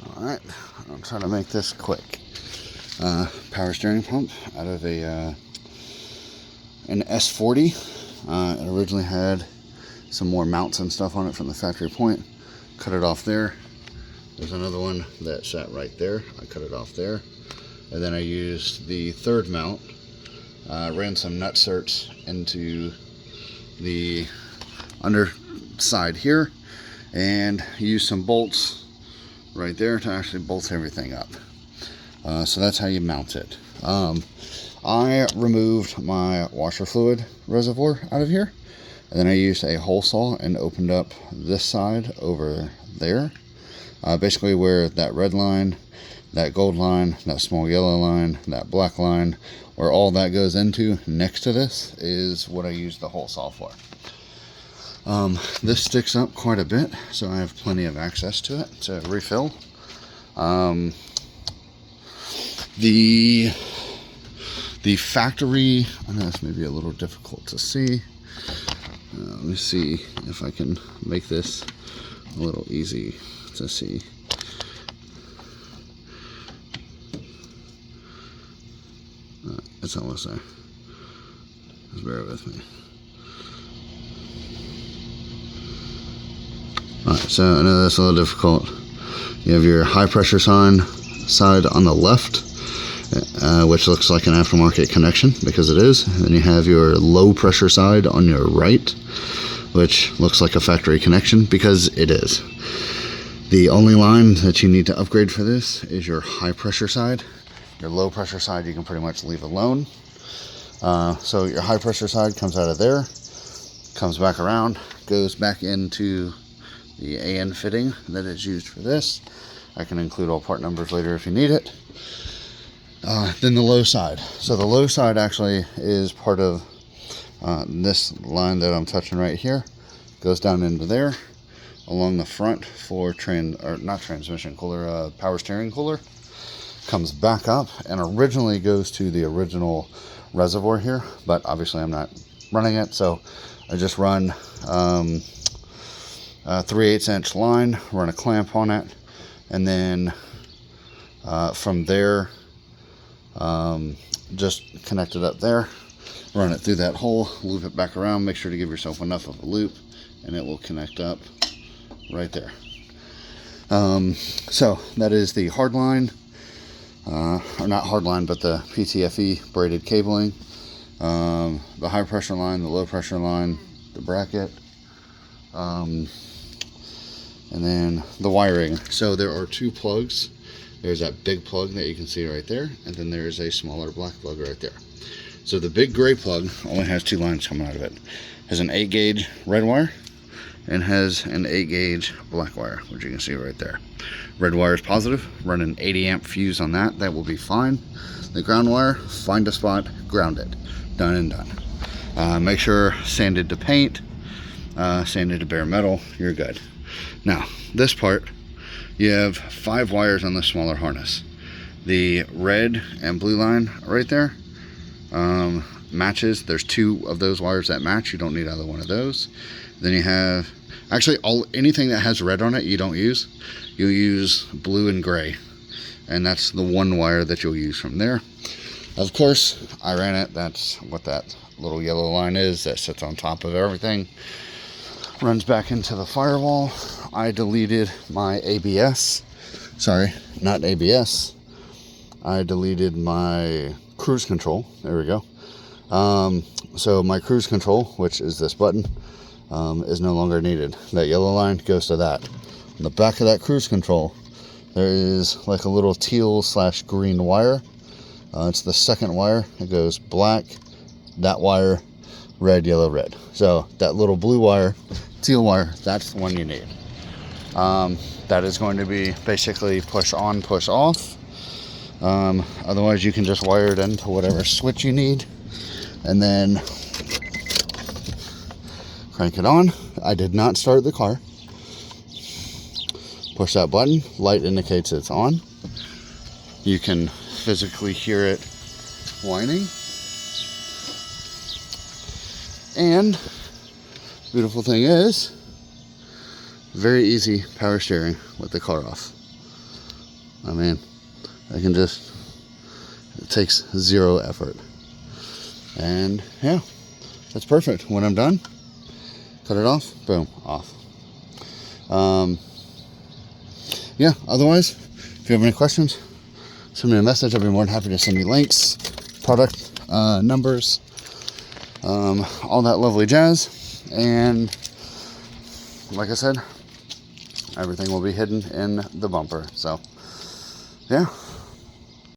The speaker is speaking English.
Alright, I'll try to make this quick. Power steering pump out of an S40. It originally had some more mounts and stuff on it from the factory point. Cut it off there. There's another one that sat right there. I cut it off there. And then I used the third mount. Ran some nut certs into the underside here and used some bolts right there to actually bolt everything up. So that's how you mount it. I removed my washer fluid reservoir out of here, and then I used a hole saw and opened up this side over there. Basically where that red line, that gold line, that small yellow line, that black line, where all that goes into next to this is what I use the hole saw for. This sticks up quite a bit, so I have plenty of access to it to refill. The factory, I know this may be a little difficult to see. Let me see if I can make this a little easy to see. It's almost there. Just bear with me. Alright, so I know that's a little difficult. You have your high pressure side on the left, which looks like an aftermarket connection because it is. And then you have your low pressure side on your right, which looks like a factory connection because it is. The only line that you need to upgrade for this is your high pressure side. Your low pressure side you can pretty much leave alone. So your high pressure side comes out of there, comes back around, goes back into the AN fitting that is used for this. I can include all part numbers later if you need it. Then the low side. So the low side actually is part of this line that I'm touching right here. Goes down into there, along the front for transmission cooler, power steering cooler. Comes back up and originally goes to the original reservoir here, but obviously I'm not running it, so I just run a 3/8 inch line, run a clamp on it, and then from there just connect it up there, run it through that hole, loop it back around, make sure to give yourself enough of a loop, and it will connect up right there. So that is the hard line, or not hard line, but the PTFE braided cabling, the high pressure line, the low pressure line, the bracket, and then the wiring. So there are two plugs. There's that big plug that you can see right there, and then there's a smaller black plug right there. So the big gray plug only has two lines coming out of it. Has an 8 gauge red wire and has an 8 gauge black wire, which you can see right there. Red wire is positive. Run an 80 amp fuse on that. That will be fine. The ground wire, find a spot, ground it. Done and done. Make sure sanded to paint, sanded to bare metal, you're good. Now, this part, you have 5 wires on the smaller harness. The red and blue line right there matches. There's 2 of those wires that match. You don't need either one of those. Then you have, actually anything that has red on it you don't use. You use blue and gray, and that's the one wire that you'll use from there. Of course, I ran it. That's what that little yellow line is that sits on top of everything. Runs back into the firewall. I deleted my ABS. Sorry, not ABS. I deleted my cruise control. There we go. So my cruise control, which is this button, is no longer needed. That yellow line goes to that. On the back of that cruise control, there is like a little teal / green wire. It's the second wire. It goes black, that wire, red, yellow, red. So that little blue wire, teal wire, that's the one you need. That is going to be basically push on, push off. Otherwise you can just wire it into whatever switch you need and then crank it on. I did not start the car. Push that button, light indicates it's on. You can physically hear it whining. And the beautiful thing is, very easy power steering with the car off. I mean, I can just, it takes zero effort. And yeah, that's perfect. When I'm done, cut it off, boom, off. Yeah, otherwise, if you have any questions, send me a message. I'll be more than happy to send you links, product numbers, all that lovely jazz. And like I said, everything will be hidden in the bumper. So yeah,